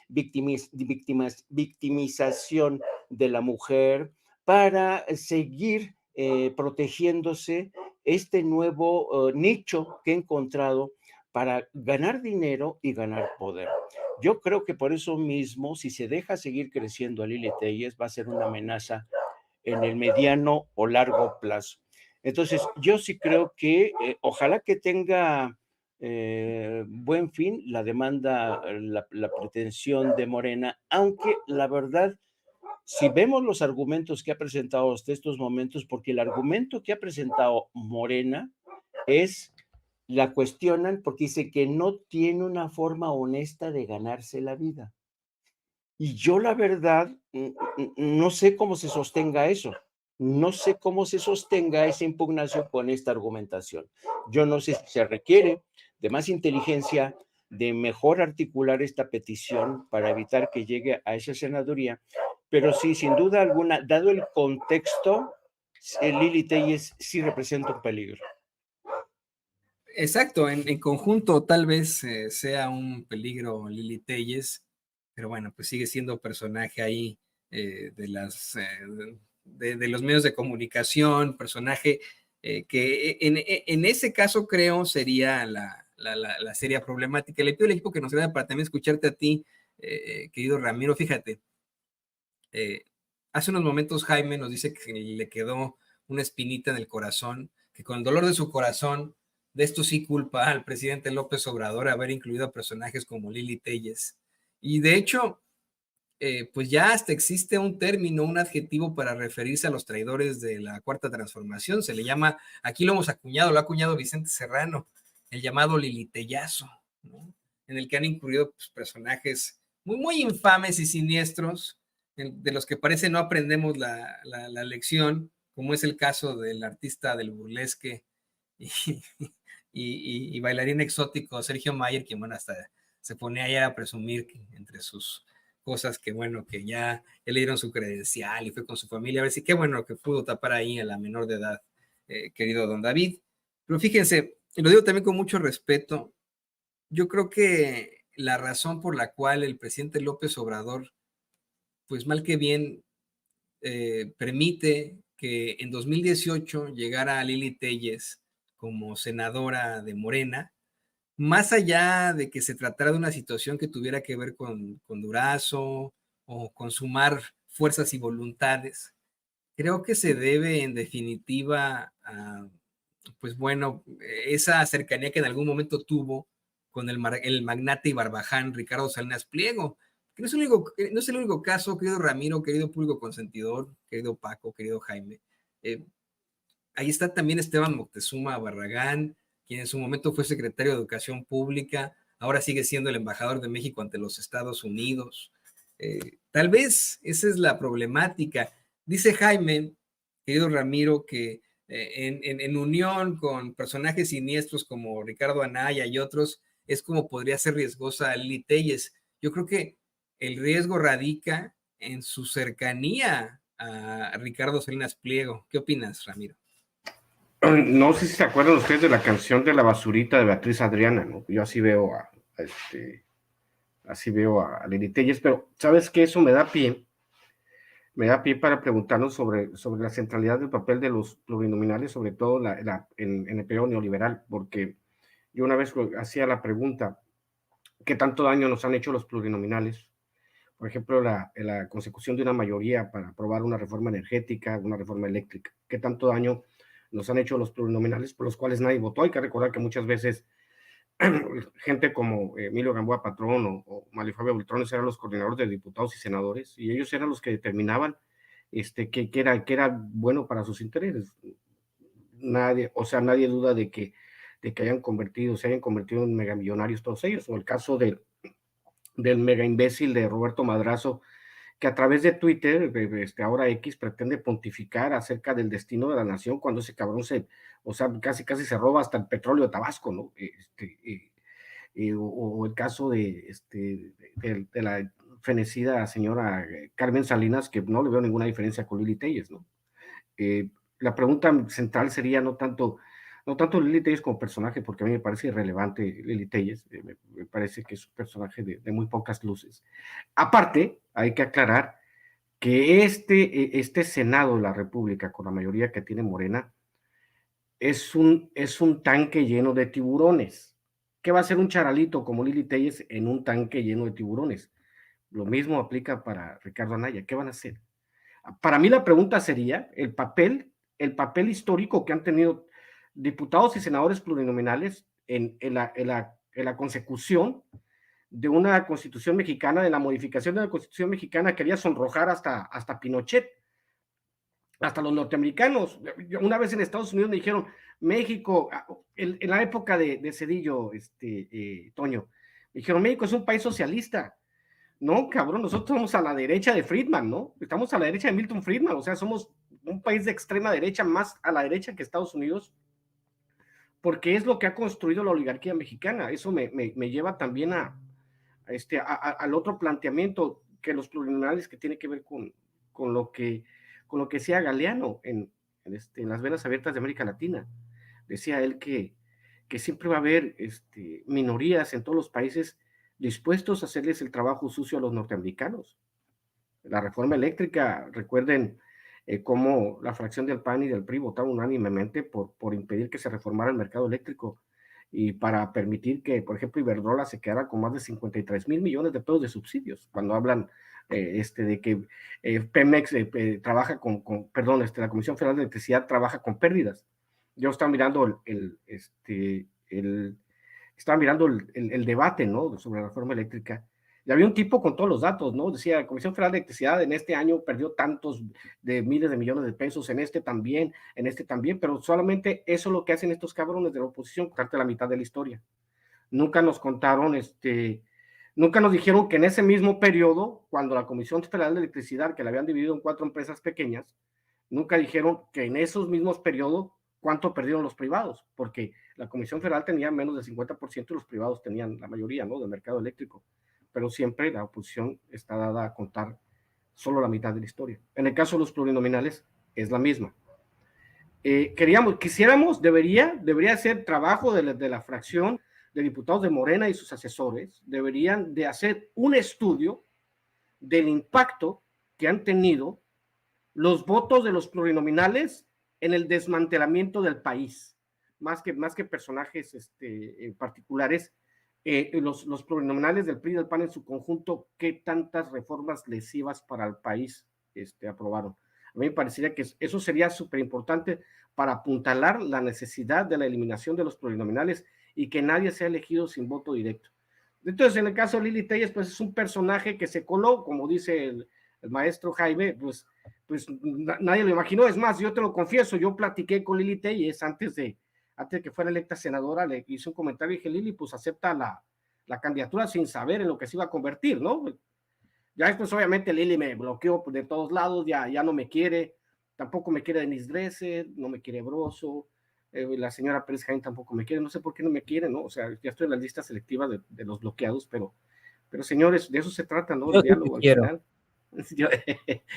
victimización de la mujer para seguir protegiéndose este nuevo nicho que he encontrado para ganar dinero y ganar poder. Yo creo que por eso mismo, si se deja seguir creciendo a Lili Telles, va a ser una amenaza en el mediano o largo plazo. Entonces, yo sí creo que ojalá que tenga buen fin la demanda, la pretensión de Morena, aunque la verdad, si vemos los argumentos que ha presentado hasta estos momentos, porque el argumento que ha presentado Morena es la cuestionan porque dice que no tiene una forma honesta de ganarse la vida. Y yo la verdad no sé cómo se sostenga eso. No sé cómo se sostenga esa impugnación con esta argumentación. Yo no sé si se requiere de más inteligencia, de mejor articular esta petición para evitar que llegue a esa senaduría, pero sí, sin duda alguna, dado el contexto, Lili Telles sí representa un peligro. Exacto, en conjunto tal vez sea un peligro Lili Telles, pero bueno, pues sigue siendo personaje ahí de los medios de comunicación, personaje que en ese caso creo sería la seria problemática. Le pido al equipo que nos grave para también escucharte a ti, querido Ramiro. Fíjate, hace unos momentos Jaime nos dice que le quedó una espinita en el corazón, que con el dolor de su corazón, de esto sí culpa al presidente López Obrador haber incluido a personajes como Lili Telles. Y de hecho, pues ya hasta existe un término, un adjetivo para referirse a los traidores de la Cuarta Transformación. Se le llama, aquí lo hemos acuñado, lo ha acuñado Vicente Serrano, el llamado Lilitellazo, ¿no? En el que han incluido pues, personajes muy infames y siniestros, de los que parece no aprendemos la lección, como es el caso del artista del burlesque y bailarín exótico Sergio Mayer, quien bueno, hasta se pone ayer a presumir que entre sus cosas que bueno, que ya le dieron su credencial y fue con su familia, a ver si qué bueno que pudo tapar ahí a la menor de edad, querido don David. Pero fíjense, y lo digo también con mucho respeto, yo creo que la razón por la cual el presidente López Obrador, pues mal que bien, permite que en 2018 llegara Lili Telles como senadora de Morena, más allá de que se tratara de una situación que tuviera que ver con Durazo o con sumar fuerzas y voluntades, creo que se debe en definitiva a, pues bueno, esa cercanía que en algún momento tuvo con el magnate y barbaján Ricardo Salinas Pliego, que no es el único caso, querido Ramiro, querido público consentidor, querido Paco, querido Jaime. Ahí está también Esteban Moctezuma Barragán, quien en su momento fue secretario de Educación Pública, ahora sigue siendo el embajador de México ante los Estados Unidos. Tal vez esa es la problemática. Dice Jaime, querido Ramiro, que en unión con personajes siniestros como Ricardo Anaya y otros, es como podría ser riesgosa Lili Telles. Yo creo que el riesgo radica en su cercanía a Ricardo Salinas Pliego. ¿Qué opinas, Ramiro? No sé si se acuerdan ustedes de la canción de La Basurita de Beatriz Adriana, ¿no? Yo así veo a Lili Telles, pero ¿sabes qué? Eso me da pie Me da pie para preguntarnos sobre la centralidad del papel de los plurinominales, sobre todo en el periodo neoliberal, porque yo una vez hacía la pregunta, ¿qué tanto daño nos han hecho los plurinominales? Por ejemplo, la consecución de una mayoría para aprobar una reforma energética, una reforma eléctrica. ¿Qué tanto daño nos han hecho los plurinominales por los cuales nadie votó? Hay que recordar que muchas veces gente como Emilio Gamboa Patrón o Mario Fabio Beltrones eran los coordinadores de diputados y senadores, y ellos eran los que determinaban que era bueno para sus intereses. Nadie duda de que se hayan convertido en megamillonarios todos ellos, o el caso del mega imbécil de Roberto Madrazo, que a través de Twitter, ahora X, pretende pontificar acerca del destino de la nación cuando ese cabrón casi se roba hasta el petróleo de Tabasco, ¿no? O el caso de la fenecida señora Carmen Salinas, que no le veo ninguna diferencia con Lili Telles, ¿no? La pregunta central sería no tanto Lili Telles como personaje, porque a mí me parece irrelevante Lili Telles, me parece que es un personaje de muy pocas luces. Aparte, hay que aclarar que este Senado de la República, con la mayoría que tiene Morena, es un tanque lleno de tiburones. ¿Qué va a hacer un charalito como Lili Telles en un tanque lleno de tiburones? Lo mismo aplica para Ricardo Anaya. ¿Qué van a hacer? Para mí la pregunta sería el papel histórico que han tenido diputados y senadores plurinominales en la consecución de una constitución mexicana, de la modificación de la constitución mexicana, quería sonrojar hasta Pinochet, hasta los norteamericanos. Una vez en Estados Unidos me dijeron, México, en la época de Cedillo, Toño, me dijeron, México es un país socialista. No, cabrón, nosotros estamos a la derecha de Friedman, ¿no? Estamos a la derecha de Milton Friedman, o sea, somos un país de extrema derecha, más a la derecha que Estados Unidos, porque es lo que ha construido la oligarquía mexicana. Eso me lleva también al otro planteamiento, que los plurinominales, que tiene que ver con lo que decía Galeano en las venas abiertas de América Latina. Decía él que siempre va a haber minorías en todos los países dispuestos a hacerles el trabajo sucio a los norteamericanos. La reforma eléctrica, recuerden cómo la fracción del PAN y del PRI votaron unánimemente por impedir que se reformara el mercado eléctrico y para permitir que, por ejemplo, Iberdrola se quedara con más de 53 mil millones de pesos de subsidios, cuando hablan de que Pemex trabaja la Comisión Federal de Electricidad trabaja con pérdidas. Yo estaba mirando el debate, ¿no?, sobre la reforma eléctrica, y había un tipo con todos los datos, ¿no? Decía, la Comisión Federal de Electricidad en este año perdió tantos de miles de millones de pesos, en este también, pero solamente eso es lo que hacen estos cabrones de la oposición, contarte la mitad de la historia. Nunca nos contaron, nunca nos dijeron que en ese mismo periodo, cuando la Comisión Federal de Electricidad, que la habían dividido en 4 empresas pequeñas, nunca dijeron que en esos mismos periodos cuánto perdieron los privados, porque la Comisión Federal tenía menos del 50% y los privados tenían la mayoría, ¿no?, del mercado eléctrico. Pero siempre la oposición está dada a contar solo la mitad de la historia. En el caso de los plurinominales es la misma. Debería ser trabajo de la fracción de diputados de Morena y sus asesores, deberían de hacer un estudio del impacto que han tenido los votos de los plurinominales en el desmantelamiento del país, más que personajes particulares. Los plurinominales del PRI y del PAN en su conjunto, ¿qué tantas reformas lesivas para el país aprobaron? A mí me parecería que eso sería súper importante para apuntalar la necesidad de la eliminación de los plurinominales y que nadie sea elegido sin voto directo. Entonces, en el caso de Lili Telles, pues es un personaje que se coló, como dice el maestro Jaime, pues nadie lo imaginó. Es más, yo te lo confieso, yo platiqué con Lili Telles antes de que fuera electa senadora, le hice un comentario y dije, Lili, pues acepta la candidatura sin saber en lo que se iba a convertir, ¿no? Ya después, obviamente, Lili me bloqueó de todos lados, ya no me quiere, tampoco me quiere Denise Dresser, no me quiere Broso, la señora Pérez Jaén tampoco me quiere, no sé por qué no me quiere, ¿no? O sea, ya estoy en la lista selectiva de los bloqueados, pero señores, de eso se trata, ¿no? El diálogo al final.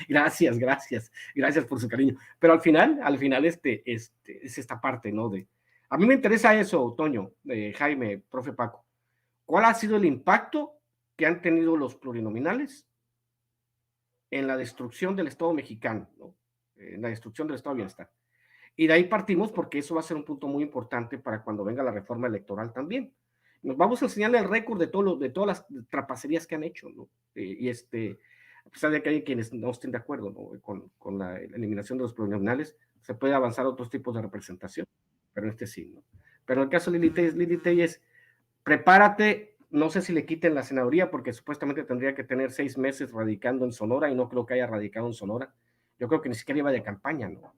Gracias por su cariño. Pero al final es esta parte, ¿no? A mí me interesa eso, Toño, Jaime, profe Paco. ¿Cuál ha sido el impacto que han tenido los plurinominales en la destrucción del Estado mexicano, ¿no? En la destrucción del Estado de Bienestar. Y de ahí partimos porque eso va a ser un punto muy importante para cuando venga la reforma electoral también. Nos vamos a enseñarle el récord de todas las trapacerías que han hecho, ¿no? A pesar de que hay quienes no estén de acuerdo, ¿no? Con la eliminación de los plurinominales, se puede avanzar a otros tipos de representación, pero en este sí, ¿no? Pero en el caso de Lili Telles, prepárate, no sé si le quiten la senaduría, porque supuestamente tendría que tener 6 meses radicando en Sonora, y no creo que haya radicado en Sonora. Yo creo que ni siquiera iba de campaña, ¿no?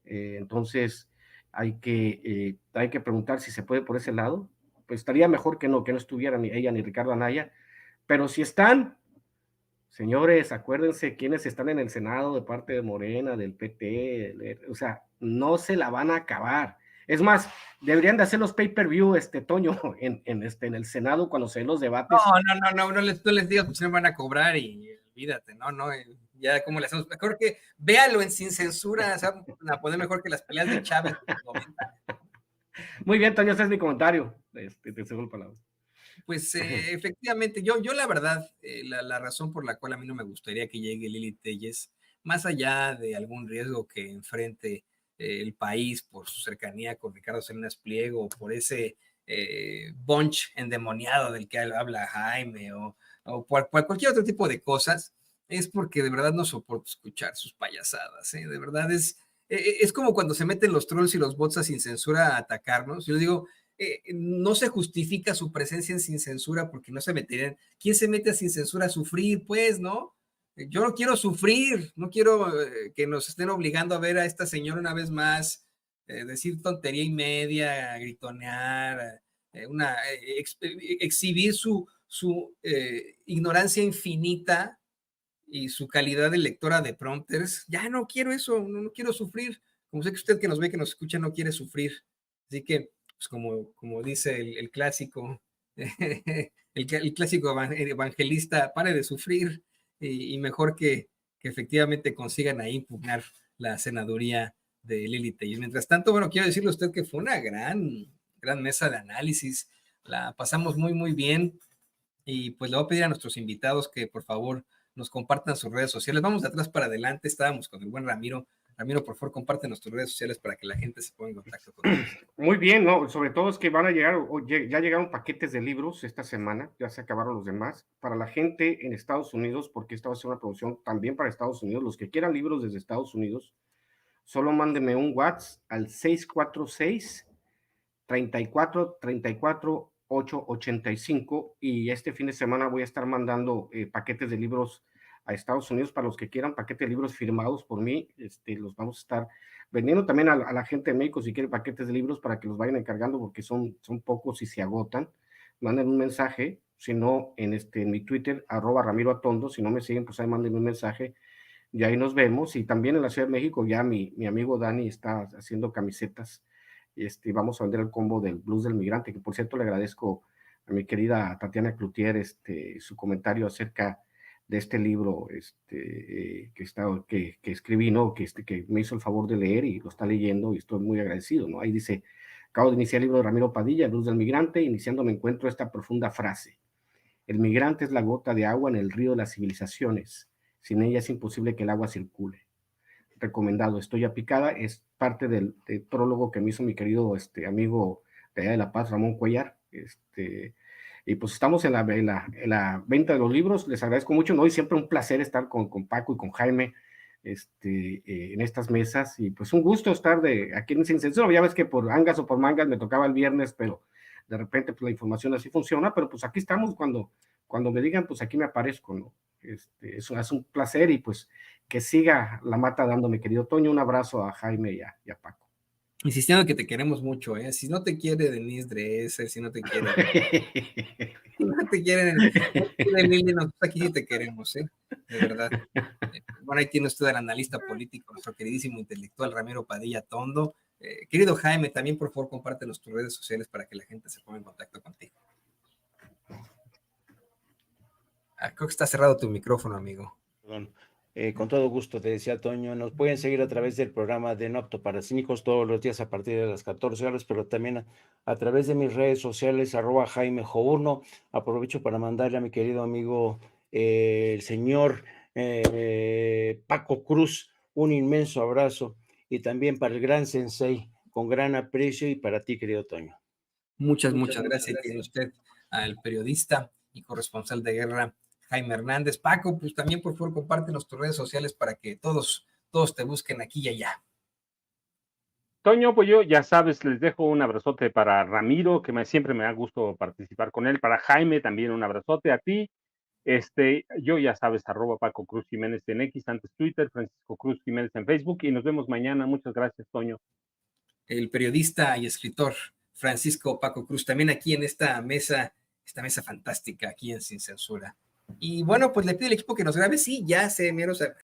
Entonces, hay que preguntar si se puede por ese lado. Pues estaría mejor que no estuviera ni ella ni Ricardo Anaya, pero si están, señores, acuérdense quiénes están en el Senado de parte de Morena, del PT, o sea, no se la van a acabar. Es más, deberían de hacer los pay-per-view, Toño, en el Senado cuando se den los debates. No les digas, pues se van a cobrar y olvídate, no, ya como le hacemos, mejor que véalo en sin censura, o sea, a poner mejor que las peleas de Chávez. Muy bien, Toño, ese es mi comentario. Te cedo la palabra. Pues efectivamente, yo la verdad, la razón por la cual a mí no me gustaría que llegue Lili Telles, más allá de algún riesgo que enfrente el país por su cercanía con Ricardo Salinas Pliego, por ese bunch endemoniado del que habla Jaime, o por cualquier otro tipo de cosas, es porque de verdad no soporto escuchar sus payasadas, de verdad es como cuando se meten los trolls y los bots a sin censura a atacarnos. Yo digo, no se justifica su presencia en Sin Censura porque no se meterían. ¿Quién se mete a Sin Censura a sufrir? Pues, ¿no? Yo no quiero sufrir, no quiero que nos estén obligando a ver a esta señora una vez más decir tontería y media, gritonear, exhibir su ignorancia infinita y su calidad de lectora de prompters. Ya no quiero eso, no quiero sufrir. Como sé que usted que nos ve, que nos escucha, no quiere sufrir. Así que pues como dice el clásico, el clásico evangelista, pare de sufrir y mejor que efectivamente consigan ahí impugnar la senaduría de Lili Telles. Mientras tanto, bueno, quiero decirle a usted que fue una gran mesa de análisis, la pasamos muy, muy bien y pues le voy a pedir a nuestros invitados que por favor nos compartan sus redes sociales. Vamos de atrás para adelante, estábamos con el buen Ramiro. Ramiro, por favor, comparte nuestras redes sociales para que la gente se ponga en contacto con nosotros. Muy bien, ¿no? Sobre todo es que van a llegar, ya llegaron paquetes de libros esta semana, ya se acabaron los demás. Para la gente en Estados Unidos, porque esta va a ser una producción también para Estados Unidos, los que quieran libros desde Estados Unidos, solo mándenme un WhatsApp al 646-34-34-885 y este fin de semana voy a estar mandando paquetes de libros a Estados Unidos para los que quieran, paquetes de libros firmados por mí, los vamos a estar vendiendo también a la gente de México si quieren paquetes de libros para que los vayan encargando porque son pocos y se agotan. Manden un mensaje, si no en mi Twitter, @RamiroAtondo, si no me siguen, pues ahí manden un mensaje y ahí nos vemos. Y también en la Ciudad de México ya mi amigo Dani está haciendo camisetas. Vamos a vender el combo del Blues del Migrante, que por cierto le agradezco a mi querida Tatiana Cloutier su comentario acerca de este libro que escribí, ¿no? Que me hizo el favor de leer y lo está leyendo y estoy muy agradecido, ¿no? Ahí dice, acabo de iniciar el libro de Ramiro Padilla, El Blues del Migrante, iniciando me encuentro esta profunda frase: el migrante es la gota de agua en el río de las civilizaciones, sin ella es imposible que el agua circule. Recomendado, Estoy a Picada, es parte del prólogo que me hizo mi querido amigo de allá de La Paz, Ramón Cuellar. Y pues estamos en la venta de los libros, les agradezco mucho, ¿no? Y siempre un placer estar con Paco y con Jaime en estas mesas, y pues un gusto estar aquí en Sin Censura. Ya ves que por angas o por mangas me tocaba el viernes, pero de repente pues la información así funciona, pero pues aquí estamos cuando me digan, pues aquí me aparezco, ¿no? Es un placer y pues que siga la mata dándome, querido Toño. Un abrazo a Jaime y a Paco. Insistiendo que te queremos mucho, ¿eh? Si no te quiere Denise Dresser, si no te quiere... no te quieren, Lili, nosotros aquí sí te queremos, ¿eh? De verdad. Bueno, ahí tiene usted al analista político, nuestro queridísimo intelectual Ramiro Padilla Tondo. Querido Jaime, también por favor compártenos tus redes sociales para que la gente se ponga en contacto contigo. Creo que está cerrado tu micrófono, amigo. Perdón. Con todo gusto, te decía Toño, nos pueden seguir a través del programa de No Apto para Cínicos todos los días a partir de las 14 horas, pero también a través de mis redes sociales, @JaimeJo1. Aprovecho para mandarle a mi querido amigo, el señor Paco Cruz, un inmenso abrazo. Y también para el gran sensei, con gran aprecio, y para ti, querido Toño. Muchas gracias. Tiene usted al periodista y corresponsal de guerra, Jaime Hernández. Paco, pues también por favor compártenos tus redes sociales para que todos te busquen aquí y allá. Toño, pues yo ya sabes, les dejo un abrazote para Ramiro, que siempre me da gusto participar con él, para Jaime también un abrazote, a ti. Yo ya sabes, @Paco Cruz Jiménez en X, antes Twitter, Francisco Cruz Jiménez en Facebook, y nos vemos mañana. Muchas gracias, Toño. El periodista y escritor Francisco Paco Cruz, también aquí en esta mesa fantástica, aquí en Sin Censura. Y bueno, pues le pido al equipo que nos grabe. Sí, ya sé, menos